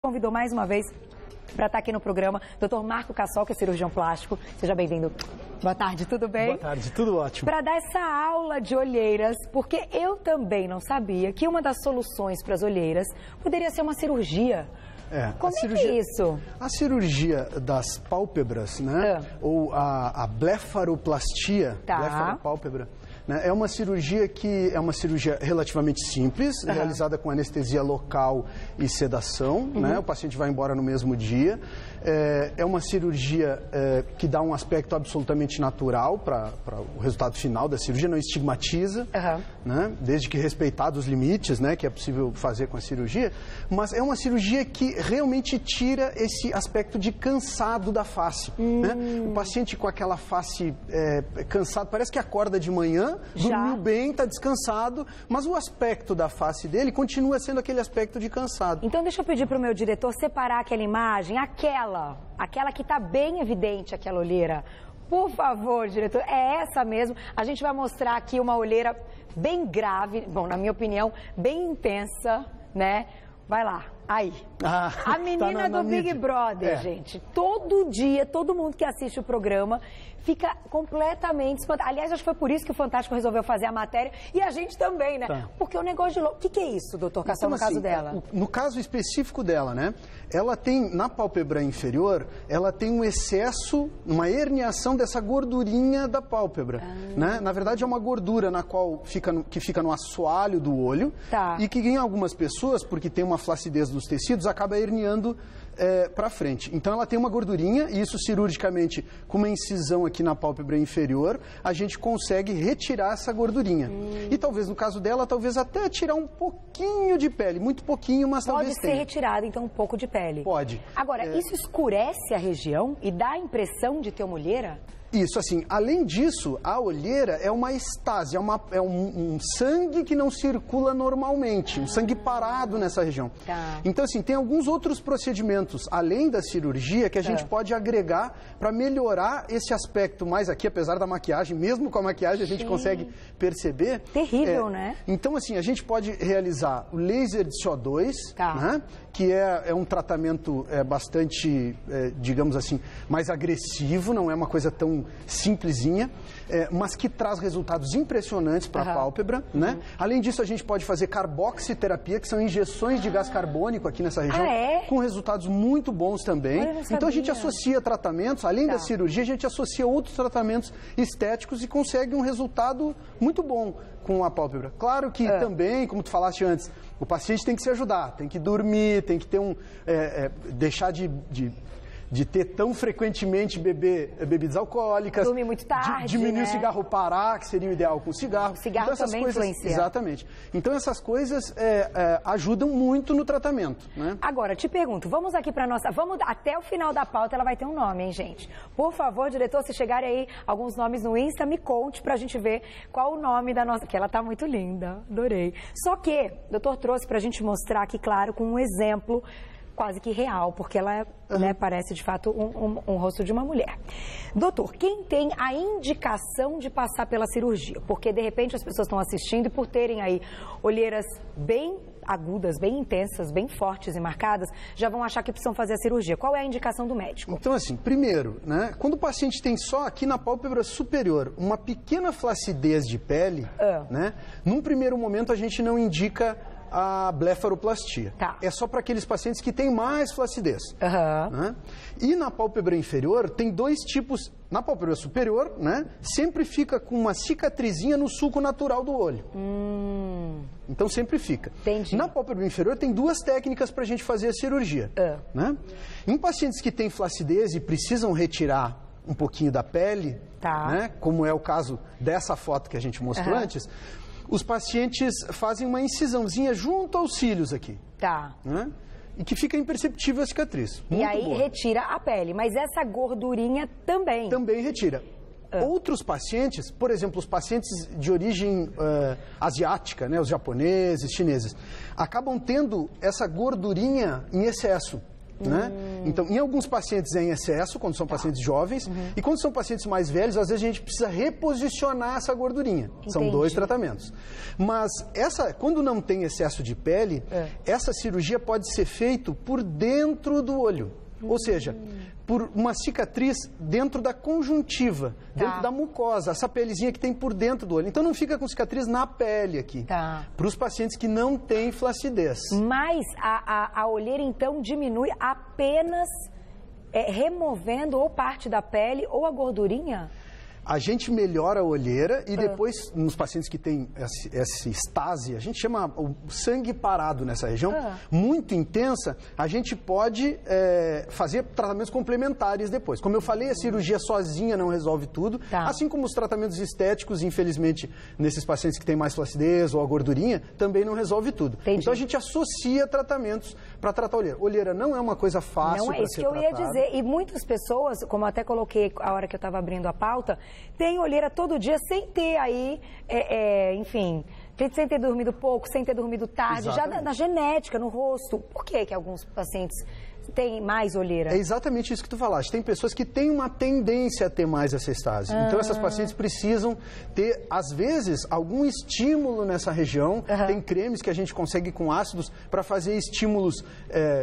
convidou mais uma vez para estar aqui no programa, Dr. Marco Cassol, que é cirurgião plástico. Seja bem-vindo. Boa tarde, tudo bem? Boa tarde, tudo ótimo. Para dar essa aula de olheiras, porque eu também não sabia que uma das soluções para as olheiras poderia ser uma cirurgia. Como é que é isso? A cirurgia das pálpebras, né? Ou a blefaroplastia, blefaropálpebra, né? É uma cirurgia que é uma cirurgia relativamente simples, realizada com anestesia local e sedação, né? O paciente vai embora no mesmo dia. É uma cirurgia que dá um aspecto absolutamente natural para o resultado final da cirurgia, não estigmatiza, né? Desde que respeitados os limites, né, que é possível fazer com a cirurgia, mas é uma cirurgia que realmente tira esse aspecto de cansado da face. Né? O paciente com aquela face cansado, parece que acorda de manhã, dormiu bem, está descansado, mas o aspecto da face dele continua sendo aquele aspecto de cansado. Então deixa eu pedir para o meu diretor separar aquela imagem, aquela que está bem evidente, aquela olheira. Por favor, diretor, é essa mesmo. A gente vai mostrar aqui uma olheira bem grave, bom, na minha opinião, bem intensa, né? Vai lá, aí. A menina do Big Brother, gente. Todo dia, todo mundo que assiste o programa fica completamente espantado. Aliás, acho que foi por isso que o Fantástico resolveu fazer a matéria e a gente também, né? Porque o negócio de louco... O que é isso, doutor Cassol, no caso dela? No caso específico dela, né? Ela tem, na pálpebra inferior, ela tem um excesso, uma herniação dessa gordurinha da pálpebra, né? Na verdade, é uma gordura na qual que fica no assoalho do olho e que em algumas pessoas, porque tem uma flacidez dos tecidos, acaba herniando para frente. Então ela tem uma gordurinha e isso cirurgicamente, com uma incisão aqui na pálpebra inferior, a gente consegue retirar essa gordurinha. E talvez no caso dela, talvez até tirar um pouquinho de pele, muito pouquinho, mas talvez tenha. Pode ser retirado então um pouco de pele? Pode. Agora, isso escurece a região e dá a impressão de ter uma olheira? Isso, assim, além disso, a olheira é uma estase, é um sangue que não circula normalmente, um sangue parado nessa região. Então, assim, tem alguns outros procedimentos, além da cirurgia, que a gente pode agregar para melhorar esse aspecto mais aqui, apesar da maquiagem, mesmo com a maquiagem a gente consegue perceber. Terrível, né? Então, assim, a gente pode realizar o laser de CO2, né? Que é um tratamento bastante, digamos assim, mais agressivo, não é uma coisa tão simplesinha, mas que traz resultados impressionantes para a pálpebra, né? Além disso, a gente pode fazer carboxiterapia, que são injeções de gás carbônico aqui nessa região, com resultados muito bons também. Então a gente associa tratamentos, além da cirurgia, a gente associa outros tratamentos estéticos e consegue um resultado muito bom com a pálpebra. Claro que também, como tu falaste antes, o paciente tem que se ajudar, tem que dormir, tem que ter deixar de ter tão frequentemente bebidas alcoólicas. Dormir muito tarde, diminuir o cigarro, parar, que seria o ideal com o cigarro. O cigarro então, também influencia. Exatamente. Então essas coisas ajudam muito no tratamento, né? Agora, te pergunto, vamos aqui para nossa... Vamos até o final da pauta, ela vai ter um nome, hein, gente? Por favor, diretor, se chegarem aí alguns nomes no Insta, me conte pra gente ver qual o nome da nossa... Que ela tá muito linda, adorei. Só que o doutor trouxe pra gente mostrar aqui, claro, com um exemplo quase que real, porque ela parece de fato um rosto de uma mulher. Doutor, quem tem a indicação de passar pela cirurgia? Porque de repente as pessoas estão assistindo e por terem aí olheiras bem agudas, bem intensas, bem fortes e marcadas, já vão achar que precisam fazer a cirurgia. Qual é a indicação do médico? Então assim, primeiro, né, quando o paciente tem só aqui na pálpebra superior uma pequena flacidez de pele, né, num primeiro momento a gente não indica a blefaroplastia. É só para aqueles pacientes que têm mais flacidez. Né? E na pálpebra inferior tem dois tipos. Na pálpebra superior, né, sempre fica com uma cicatrizinha no sulco natural do olho. Então sempre fica. Entendi. Na pálpebra inferior tem duas técnicas para a gente fazer a cirurgia. Né? Em pacientes que têm flacidez e precisam retirar um pouquinho da pele, né, como é o caso dessa foto que a gente mostrou antes, os pacientes fazem uma incisãozinha junto aos cílios aqui. Né? E que fica imperceptível a cicatriz. Muito e aí boa. retira a pele, mas essa gordurinha também. Também retira. Outros pacientes, por exemplo, os pacientes de origem asiática, né, os japoneses, chineses, acabam tendo essa gordurinha em excesso. né? Então, em alguns pacientes é em excesso, quando são pacientes jovens, e quando são pacientes mais velhos, às vezes a gente precisa reposicionar essa gordurinha. São 2 tratamentos. Mas quando não tem excesso de pele, essa cirurgia pode ser feita por dentro do olho. Ou seja, por uma cicatriz dentro da conjuntiva, dentro da mucosa, essa pelezinha que tem por dentro do olho. Então não fica com cicatriz na pele aqui, para os pacientes que não têm flacidez. Mas a olheira então diminui apenas removendo ou parte da pele ou a gordurinha? A gente melhora a olheira e depois, nos pacientes que têm essa estase, a gente chama o sangue parado nessa região, muito intensa, a gente pode fazer tratamentos complementares depois. Como eu falei, a cirurgia sozinha não resolve tudo, assim como os tratamentos estéticos, infelizmente, nesses pacientes que têm mais flacidez ou a gordurinha, também não resolve tudo. Entendi. Então a gente associa tratamentos para tratar a olheira. Olheira não é uma coisa fácil para ser tratada. Não é isso que eu ia dizer. E muitas pessoas, como eu até coloquei a hora que eu estava abrindo a pauta, tem olheira todo dia sem ter aí, enfim, sem ter dormido pouco, sem ter dormido tarde, já na genética, no rosto. Por que alguns pacientes têm mais olheira? É exatamente isso que tu falaste. Tem pessoas que têm uma tendência a ter mais essa estase. Então, essas pacientes precisam ter, às vezes, algum estímulo nessa região. Tem cremes que a gente consegue com ácidos para fazer estímulos,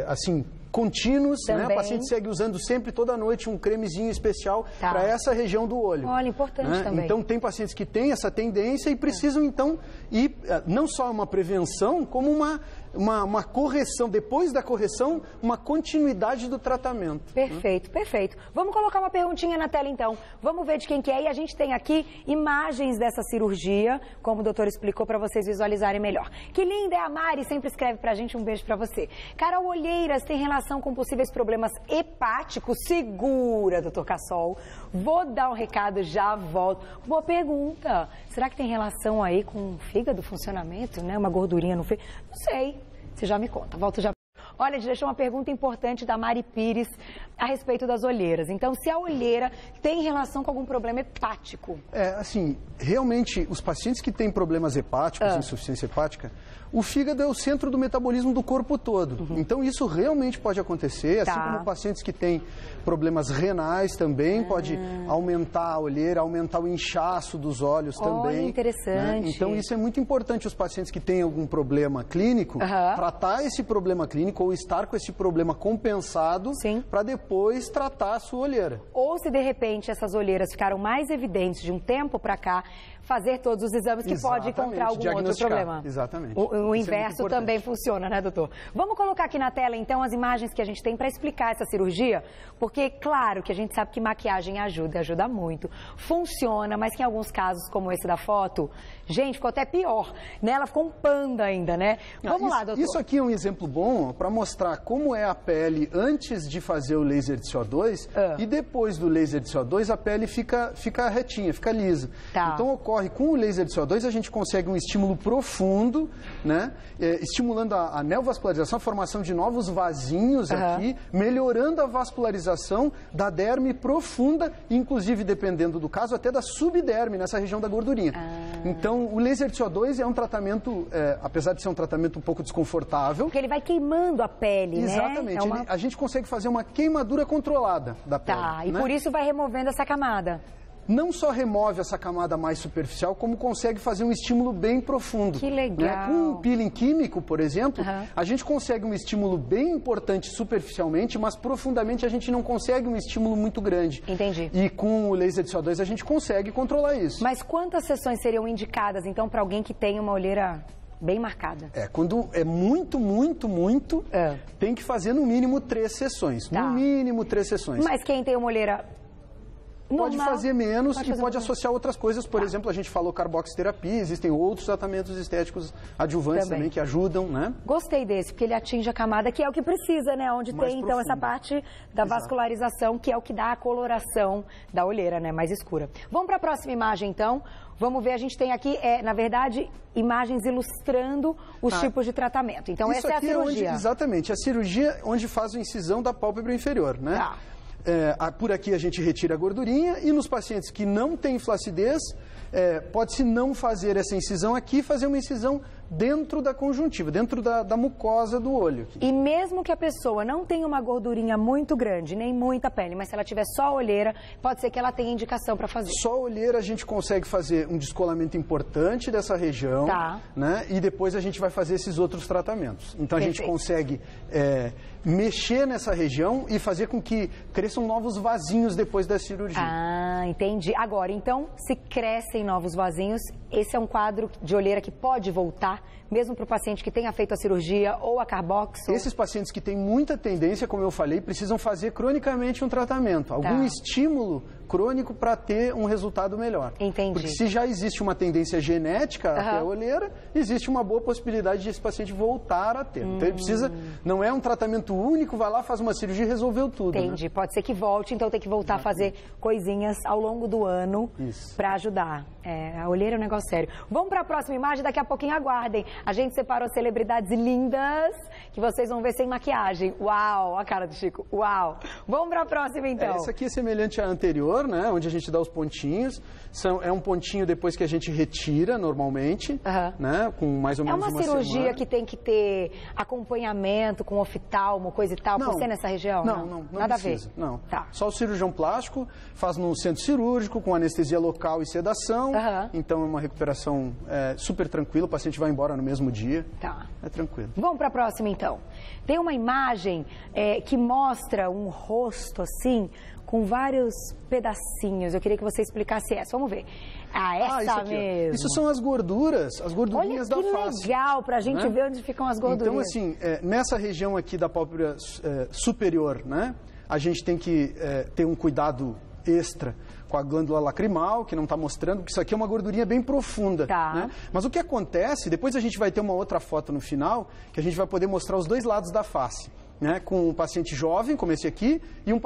assim, contínuos, né? A paciente segue usando sempre, toda noite, um cremezinho especial para essa região do olho. Olha, importante também. Então, tem pacientes que têm essa tendência e precisam, então, ir, não só uma prevenção, como uma correção, depois da correção, uma continuidade do tratamento. Perfeito, perfeito. Vamos colocar uma perguntinha na tela, então. Vamos ver de quem que é. E a gente tem aqui imagens dessa cirurgia, como o doutor explicou, para vocês visualizarem melhor. Que linda é a Mari, sempre escreve pra gente, um beijo pra você. Carol, olheiras tem relação com possíveis problemas hepáticos? Segura, doutor Cassol. Vou dar um recado, já volto. Boa pergunta. Será que tem relação aí com o fígado, funcionamento, né? Uma gordurinha no fígado? Não sei. Você já me conta. Volto já. Olha, a gente deixou uma pergunta importante da Mari Pires a respeito das olheiras. Então, se a olheira tem relação com algum problema hepático? Assim, realmente, os pacientes que têm problemas hepáticos, insuficiência hepática, o fígado é o centro do metabolismo do corpo todo. Então, isso realmente pode acontecer, assim como pacientes que têm problemas renais também, pode aumentar a olheira, aumentar o inchaço dos olhos também. Olha, interessante. Né? Então, isso é muito importante, os pacientes que têm algum problema clínico, tratar esse problema clínico ou estar com esse problema compensado para depois tratar a sua olheira. Ou se, de repente, essas olheiras ficaram mais evidentes de um tempo para cá, fazer todos os exames que pode encontrar algum outro problema. Exatamente. O inverso também funciona, né, doutor? Vamos colocar aqui na tela, então, as imagens que a gente tem para explicar essa cirurgia, porque, claro, que a gente sabe que maquiagem ajuda muito. Funciona, mas que em alguns casos, como esse da foto, gente, ficou até pior, né? Ela ficou um panda ainda, né? Vamos lá, doutor. Isso aqui é um exemplo bom para mostrar como é a pele antes de fazer o laser de CO2 e depois do laser de CO2 a pele fica retinha, fica lisa. Então, ocorre com o laser de CO2, a gente consegue um estímulo profundo, né? Estimulando a neovascularização, a formação de novos vasinhos aqui, melhorando a vascularização da derme profunda, inclusive, dependendo do caso, até da subderme, nessa região da gordurinha. Então, o laser de CO2 é um tratamento, apesar de ser um tratamento um pouco desconfortável. Porque ele vai queimando a pele, né? Exatamente. A gente consegue fazer uma queimadura controlada da pele. E por isso vai removendo essa camada. Não só remove essa camada mais superficial, como consegue fazer um estímulo bem profundo. Que legal! Né? Com um peeling químico, por exemplo, a gente consegue um estímulo bem importante superficialmente, mas profundamente a gente não consegue um estímulo muito grande. Entendi. E com o laser de CO2 a gente consegue controlar isso. Mas quantas sessões seriam indicadas, então, para alguém que tem uma olheira bem marcada? Quando é muito, tem que fazer no mínimo 3 sessões. No mínimo 3 sessões. Mas quem tem uma olheira pode fazer menos e pode associar outras coisas. Por exemplo, a gente falou carboxiterapia, existem outros tratamentos estéticos adjuvantes também que ajudam, né? Gostei desse, porque ele atinge a camada que é o que precisa, né? Onde mais tem, então, essa parte da vascularização, que é o que dá a coloração da olheira, né? Mais escura. Vamos para a próxima imagem, então. Vamos ver, a gente tem aqui, na verdade, imagens ilustrando os tipos de tratamento. Então, essa é a cirurgia. Exatamente, a cirurgia onde faz a incisão da pálpebra inferior, né? Por aqui a gente retira a gordurinha e nos pacientes que não têm flacidez, pode-se não fazer essa incisão aqui, fazer uma incisão dentro da conjuntiva, dentro da mucosa do olho. E mesmo que a pessoa não tenha uma gordurinha muito grande, nem muita pele, mas se ela tiver só olheira, pode ser que ela tenha indicação para fazer. Só olheira a gente consegue fazer um descolamento importante dessa região, né? E depois a gente vai fazer esses outros tratamentos. Então a gente consegue mexer nessa região e fazer com que cresçam novos vasinhos depois da cirurgia. Ah, entendi. Agora, então, se crescem novos vasinhos, esse é um quadro de olheira que pode voltar, mesmo para o paciente que tenha feito a cirurgia ou a carboxo? Esses pacientes que têm muita tendência, como eu falei, precisam fazer cronicamente um tratamento, algum estímulo crônico para ter um resultado melhor. Entendi. Porque se já existe uma tendência genética até a olheira, existe uma boa possibilidade de esse paciente voltar a ter. Então ele precisa, não é um tratamento único, vai lá, faz uma cirurgia e resolveu tudo. Entendi. Né? Pode ser que volte, então tem que voltar a fazer coisinhas ao longo do ano para ajudar. A olheira é um negócio sério. Vamos para a próxima imagem, daqui a pouquinho aguardem. A gente separou celebridades lindas que vocês vão ver sem maquiagem. Uau, a cara do Chico. Uau. Vamos para a próxima, então. Essa aqui é semelhante à anterior, né? Onde a gente dá os pontinhos. É um pontinho depois que a gente retira, normalmente, né? Com mais ou menos uma semana. É uma cirurgia que tem que ter acompanhamento com oftalmo, coisa e tal, por ser nessa região? Não Nada precisa. A ver? Não. Só o cirurgião plástico faz num centro cirúrgico, com anestesia local e sedação. Então é uma recuperação super tranquila, o paciente vai embora no mesmo dia. É tranquilo. Vamos para a próxima, então. Tem uma imagem que mostra um rosto assim, com vários pedacinhos. Eu queria que você explicasse essa. Vamos ver. Essa mesmo. Isso são as gordurinhas da face. Olha que legal pra gente ver onde ficam as gordurinhas. Então, assim, nessa região aqui da pálpebra superior, né, a gente tem que ter um cuidado extra com a glândula lacrimal, que não está mostrando, porque isso aqui é uma gordurinha bem profunda. Né? Mas o que acontece, depois a gente vai ter uma outra foto no final, que a gente vai poder mostrar os dois lados da face. Né, com um paciente jovem, como esse aqui, e o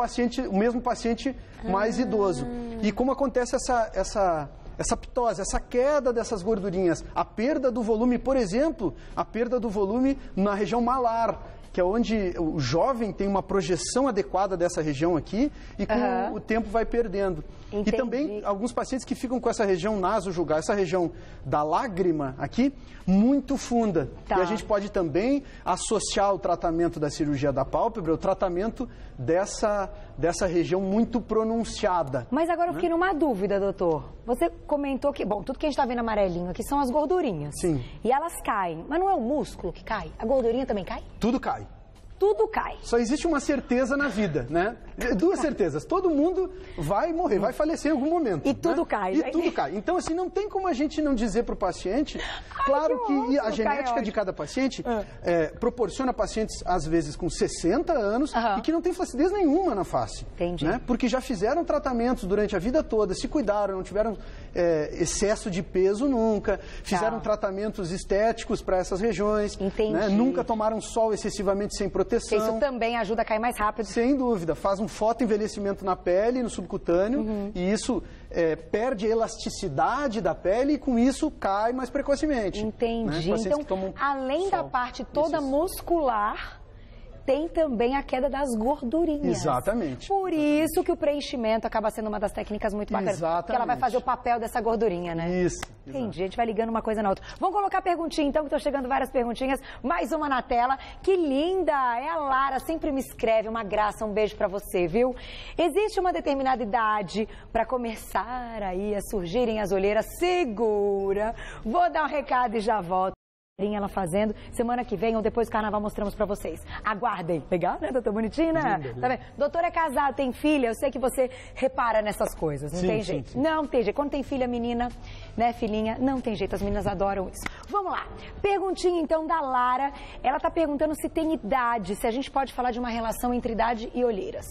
mesmo paciente mais idoso. E como acontece essa ptose, essa queda dessas gordurinhas, a perda do volume, por exemplo, a perda do volume na região malar, que é onde o jovem tem uma projeção adequada dessa região aqui e com o tempo vai perdendo. Entendi. E também alguns pacientes que ficam com essa região nasojugal, essa região da lágrima aqui, muito funda. E a gente pode também associar o tratamento da cirurgia da pálpebra, o tratamento dessa região muito pronunciada. Mas agora eu fiquei numa dúvida, doutor. Você comentou que, bom, tudo que a gente está vendo amarelinho aqui são as gordurinhas. Sim. E elas caem. Mas não é o músculo que cai? A gordurinha também cai? Tudo cai. Tudo cai. Só existe uma certeza na vida, né? Duas certezas. Todo mundo vai morrer, vai falecer em algum momento. E tudo cai. E tudo cai. Então, assim, não tem como a gente não dizer para o paciente... Claro que a genética de cada paciente proporciona pacientes, às vezes, com 60 anos e que não tem flacidez nenhuma na face. Entendi. Né? Porque já fizeram tratamentos durante a vida toda, se cuidaram, não tiveram excesso de peso nunca, fizeram tratamentos estéticos para essas regiões. Entendi. Né? Nunca tomaram sol excessivamente sem proteção. Isso também ajuda a cair mais rápido. Sem dúvida. Faz um fotoenvelhecimento na pele, no subcutâneo, e isso perde a elasticidade da pele e com isso cai mais precocemente. Entendi. Né? Então, além da parte toda muscular, tem também a queda das gordurinhas. Exatamente. Por isso que o preenchimento acaba sendo uma das técnicas muito bacanas. Exatamente. Porque ela vai fazer o papel dessa gordurinha, né? Isso. Entendi. A gente vai ligando uma coisa na outra. Vamos colocar perguntinha, então, que estão chegando várias perguntinhas. Mais uma na tela. Que linda! É a Lara, sempre me escreve. Uma graça, um beijo pra você, viu? Existe uma determinada idade para começar aí a surgirem as olheiras? Segura! Vou dar um recado e já volto. Ela fazendo, semana que vem ou depois do carnaval mostramos pra vocês. Aguardem. Legal, né, doutor? Bonitinho, né? Tá vendo? Doutor é casado, tem filha, eu sei que você repara nessas coisas, não tem jeito. Sim. Não tem jeito. Quando tem filha, menina, né, filhinha, não tem jeito, as meninas adoram isso. Vamos lá. Perguntinha, então, da Lara. Ela tá perguntando se tem idade, se a gente pode falar de uma relação entre idade e olheiras.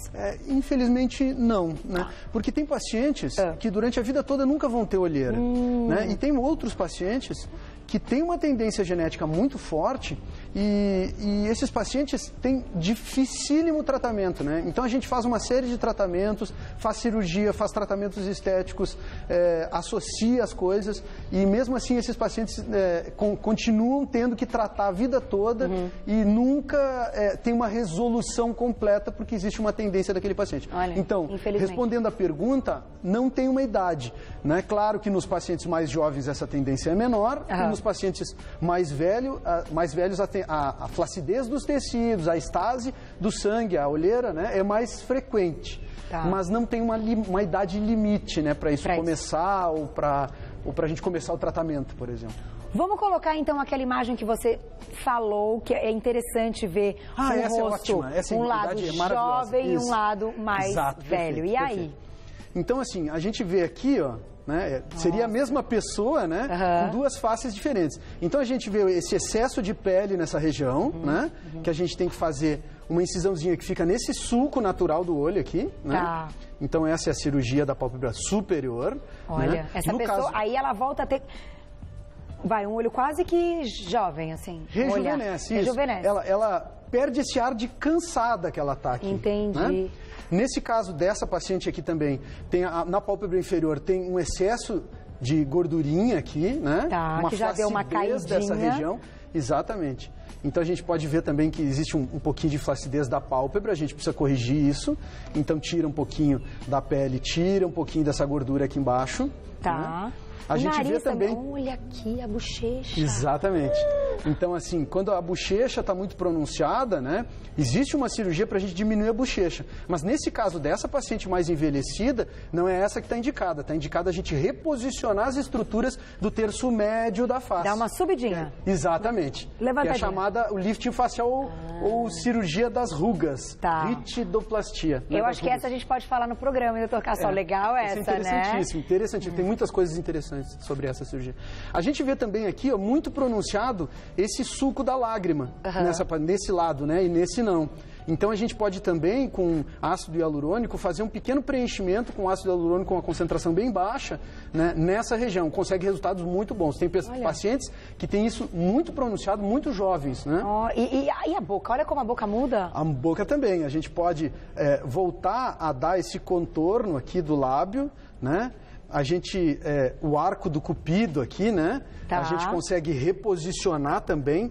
Infelizmente, não, né? Porque tem pacientes que durante a vida toda nunca vão ter olheira, né? E tem outros pacientes que tem uma tendência genética muito forte e esses pacientes têm dificílimo tratamento, né? Então a gente faz uma série de tratamentos, faz cirurgia, faz tratamentos estéticos, associa as coisas e mesmo assim esses pacientes continuam tendo que tratar a vida toda e nunca tem uma resolução completa porque existe uma tendência daquele paciente. Olha, então, respondendo à pergunta, não tem uma idade, né? Claro que nos pacientes mais jovens essa tendência é menor e nos pacientes mais velhos a flacidez dos tecidos, a estase do sangue, a olheira, né, é mais frequente. Tá. Mas não tem uma idade limite, né, para isso começar ou para a gente começar o tratamento, por exemplo. Vamos colocar então aquela imagem que você falou, que é interessante ver essa rosto, é ótima. Essa um lado jovem e um lado mais velho. E aí? Perfeito. Então, assim, a gente vê aqui, ó, né, seria a mesma pessoa, né, com duas faces diferentes. Então a gente vê esse excesso de pele nessa região, né, que a gente tem que fazer uma incisãozinha que fica nesse sulco natural do olho aqui, né? Tá. Então essa é a cirurgia da pálpebra superior. Olha, né? Essa pessoa, aí ela volta a ter... um olho quase que jovem, assim. Rejuvenesce, isso. Rejuvenesce. Ela perde esse ar de cansada que ela está aqui. Entendi. Né? Nesse caso dessa paciente aqui também, na pálpebra inferior tem um excesso de gordurinha aqui, né? Tá, uma que já deu uma caidinha dessa região. Exatamente. Então a gente pode ver também que existe um pouquinho de flacidez da pálpebra, a gente precisa corrigir isso. Então tira um pouquinho da pele, tira um pouquinho dessa gordura aqui embaixo. Tá. Né? A gente vê também... Olha aqui a bochecha. Exatamente. Então, assim, quando a bochecha está muito pronunciada, né, existe uma cirurgia para a gente diminuir a bochecha. Mas nesse caso dessa paciente mais envelhecida, não é essa que está indicada. Está indicada a gente reposicionar as estruturas do terço médio da face. Dá uma subidinha. Exatamente. Levantadinha. Que é a chamada o lifting facial ou cirurgia das rugas. Tá. Ritidoplastia. Eu acho que essa a gente pode falar no programa, doutor Cassol. Legal essa, interessantíssimo, né? Interessantíssimo. Tem muitas coisas interessantes sobre essa cirurgia. A gente vê também aqui, ó, muito pronunciado esse suco da lágrima nesse lado, né? E nesse não. Então a gente pode também, com ácido hialurônico, fazer um pequeno preenchimento com ácido hialurônico com uma concentração bem baixa, né, nessa região. Consegue resultados muito bons. Tem pacientes que têm isso muito pronunciado, muito jovens, né? E a boca? Olha como a boca muda. A boca também. A gente pode voltar a dar esse contorno aqui do lábio, né? A gente, o arco do cupido aqui, né? Tá. A gente consegue reposicionar também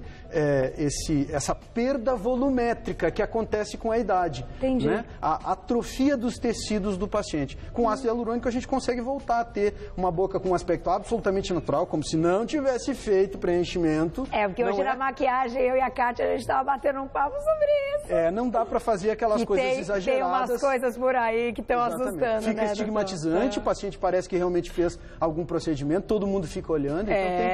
essa perda volumétrica que acontece com a idade. Entendi. Né? A atrofia dos tecidos do paciente. Com ácido hialurônico a gente consegue voltar a ter uma boca com um aspecto absolutamente natural, como se não tivesse feito preenchimento. Porque hoje na maquiagem, eu e a Kátia, a gente estava batendo um papo sobre isso. Não dá para fazer aquelas coisas exageradas. Tem umas coisas por aí que estão assustando, Fica estigmatizante, o paciente parece que realmente fez algum procedimento, todo mundo fica olhando, então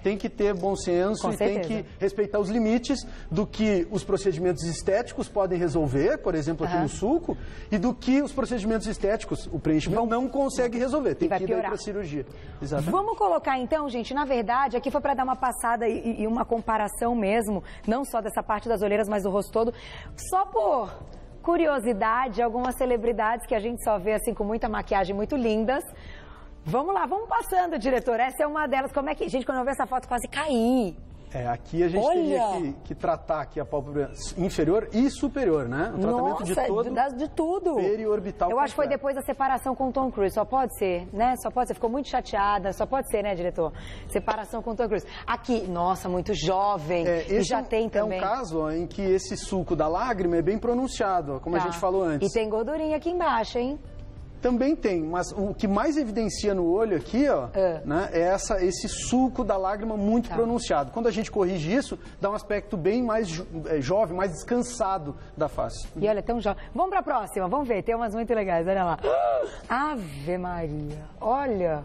tem que ter bom senso e tem que respeitar os limites do que os procedimentos estéticos podem resolver, por exemplo, aqui no sulco, e do que os procedimentos estéticos, o preenchimento, não consegue resolver, tem que ir para a cirurgia. Exatamente. Vamos colocar então, gente, na verdade, aqui foi para dar uma passada e uma comparação mesmo, não só dessa parte das olheiras, mas do rosto todo, só por curiosidade, algumas celebridades que a gente só vê assim com muita maquiagem, muito lindas. Vamos lá, vamos passando, diretor. Essa é uma delas. Como é que... Gente, quando eu vi essa foto, quase caí. Aqui a gente teria que tratar aqui a pálpebra inferior e superior, né? O tratamento de tudo. Periorbital. Eu acho que foi depois da separação com o Tom Cruise. Só pode ser, né? Só pode ser. Ficou muito chateada. Só pode ser, né, diretor? Separação com o Tom Cruise. Aqui, nossa, muito jovem. E já tem também. É um caso em que esse sulco da lágrima é bem pronunciado, como a gente falou antes. E tem gordurinha aqui embaixo, hein? Também tem, mas o que mais evidencia no olho aqui, ó, né, é esse sulco da lágrima muito pronunciado. Quando a gente corrige isso, dá um aspecto bem mais jovem, mais descansado da face. E olha, tão jovem. Vamos para a próxima, vamos ver, tem umas muito legais, olha lá. Ave Maria, olha...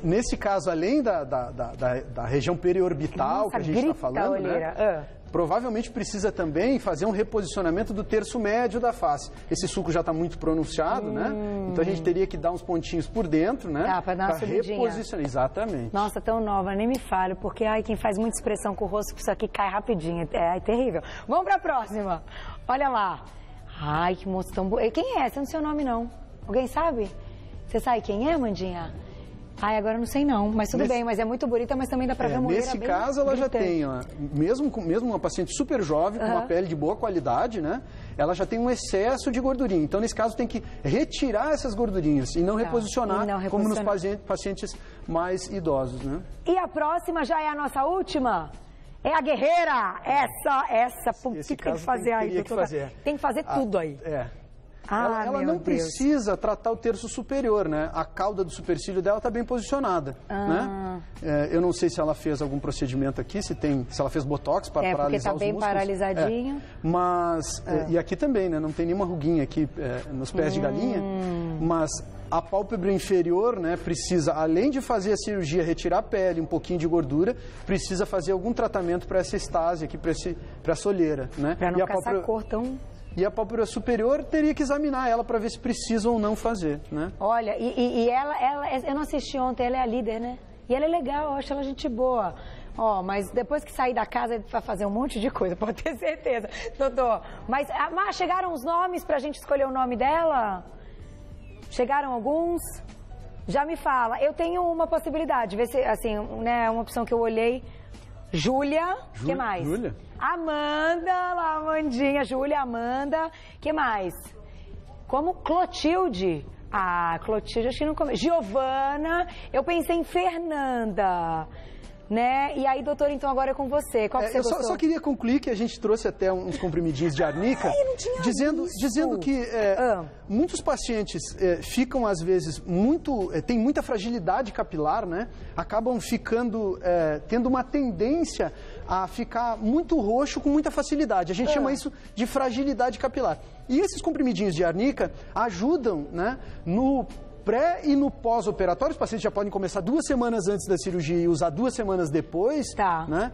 Nesse caso, além da região periorbital que a gente está falando, né? Provavelmente precisa também fazer um reposicionamento do terço médio da face. Esse sulco já está muito pronunciado, né? Então a gente teria que dar uns pontinhos por dentro, né? Para dar uma subidinha. Reposicionar. Exatamente. Nossa, tão nova, nem me fale, porque quem faz muita expressão com o rosto, isso aqui cai rapidinho. É terrível. Vamos para a próxima. Olha lá. Ai, que moço tão bonito. Quem é? Esse não é o seu nome, não. Alguém sabe? Você sabe quem é, Mandinha? Ai, agora eu não sei não, mas tudo bem, mas é muito bonita, mas também dá pra ver a mulher. Nesse caso, ela já tem, ó, mesmo uma paciente super jovem, com uma pele de boa qualidade, né? Ela já tem um excesso de gordurinha. Então, nesse caso, tem que retirar essas gordurinhas e não reposicionar, como nos pacientes mais idosos, né? E a próxima já é a nossa última? É a guerreira! Essa, o que tem que fazer aí, doutora? Tem que fazer tudo aí. Ela não precisa tratar o terço superior, né? A cauda do supercílio dela está bem posicionada, né? Eu não sei se ela fez algum procedimento aqui, se ela fez botox para paralisar os músculos. Porque está bem paralisadinho. Mas, e aqui também, né? Não tem nenhuma ruguinha aqui nos pés de galinha, mas a pálpebra inferior, né, precisa, além de fazer a cirurgia, retirar a pele, um pouquinho de gordura, precisa fazer algum tratamento para essa estase aqui, para essa olheira, né? Para não ficar essa cor tão... E a pálpebra superior teria que examinar ela para ver se precisa ou não fazer, né? Olha, e ela, eu não assisti ontem, ela é a líder, né? E ela é legal, eu acho ela gente boa. Ó, mas depois que sair da casa vai fazer um monte de coisa, pode ter certeza, doutor. Mas chegaram os nomes pra gente escolher o nome dela? Chegaram alguns? Já me fala. Eu tenho uma possibilidade, ver se, assim, né, uma opção que eu olhei. Júlia, o que mais? Júlia? Amanda, lá, Amandinha, Júlia, Amanda, que mais? Como Clotilde. Clotilde, acho que não começou. Giovana, eu pensei em Fernanda, né? E aí, doutor, então agora é com você. Qual que você gostou? Eu só queria concluir que a gente trouxe até uns comprimidinhos de arnica, dizendo que muitos pacientes ficam, às vezes, tem muita fragilidade capilar, né? Acabam ficando, tendo uma tendência a ficar muito roxo com muita facilidade. A gente chama isso de fragilidade capilar. E esses comprimidinhos de arnica ajudam, né, no pré e no pós-operatório. Os pacientes já podem começar 2 semanas antes da cirurgia e usar 2 semanas depois, né?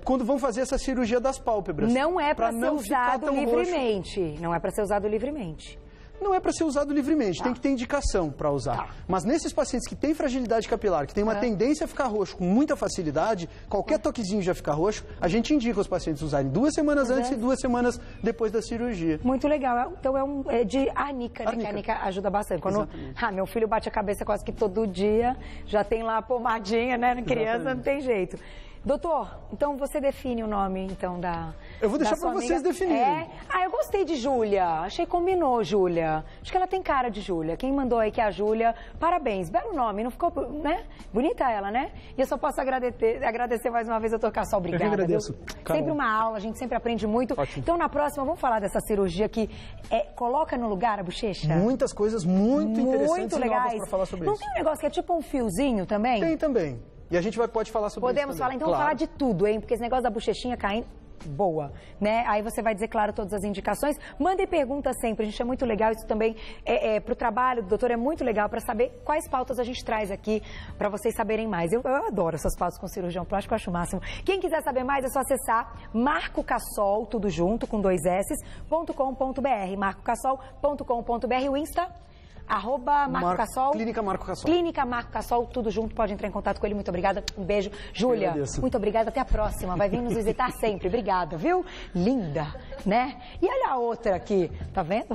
Quando vão fazer essa cirurgia das pálpebras. Não é para ser usado livremente. Não é para ser usado livremente. Não é para ser usado livremente, tem que ter indicação para usar. Mas nesses pacientes que têm fragilidade capilar, que têm uma tendência a ficar roxo com muita facilidade, qualquer toquezinho já fica roxo, a gente indica os pacientes usarem 2 semanas antes e 2 semanas depois da cirurgia. Muito legal. Então é de arnica, né? Que a arnica ajuda bastante. Quando meu filho bate a cabeça quase que todo dia, já tem lá a pomadinha, né? Criança não tem jeito. Doutor, então você define o nome, então, da... Eu vou deixar para vocês definirem. Eu gostei de Júlia. Achei que combinou, Júlia. Acho que ela tem cara de Júlia. Quem mandou aí que é a Júlia, parabéns. Belo nome, não ficou, né? Bonita ela, né? E eu só posso agradecer mais uma vez, doutor Cassol. Obrigada. Eu que agradeço. Sempre uma aula, a gente sempre aprende muito. Ótimo. Então, na próxima, vamos falar dessa cirurgia que coloca no lugar a bochecha? Muitas coisas muito interessantes e legais. Novas para falar sobre isso. Não tem um negócio que é tipo um fiozinho também? Tem também. E a gente pode falar sobre isso. Podemos falar, então vamos falar de tudo, hein? Porque esse negócio da bochechinha caindo, boa, né? Aí você vai dizer, claro, todas as indicações. Mandem perguntas sempre, a gente é muito legal. Isso também para o trabalho do doutor é muito legal para saber quais pautas a gente traz aqui para vocês saberem mais. Eu adoro essas pautas com cirurgião plástico, eu acho o máximo. Quem quiser saber mais é só acessar marcocassol, tudo junto, com 2 s.com.br, marcocassol.com.br, o Insta... @MarcoCassol. Clínica Marco Cassol. Clínica Marco Cassol, tudo junto, pode entrar em contato com ele. Muito obrigada, um beijo. Júlia, muito obrigada, até a próxima. Vai vir nos visitar sempre. Obrigada, viu? Linda, né? E olha a outra aqui, tá vendo?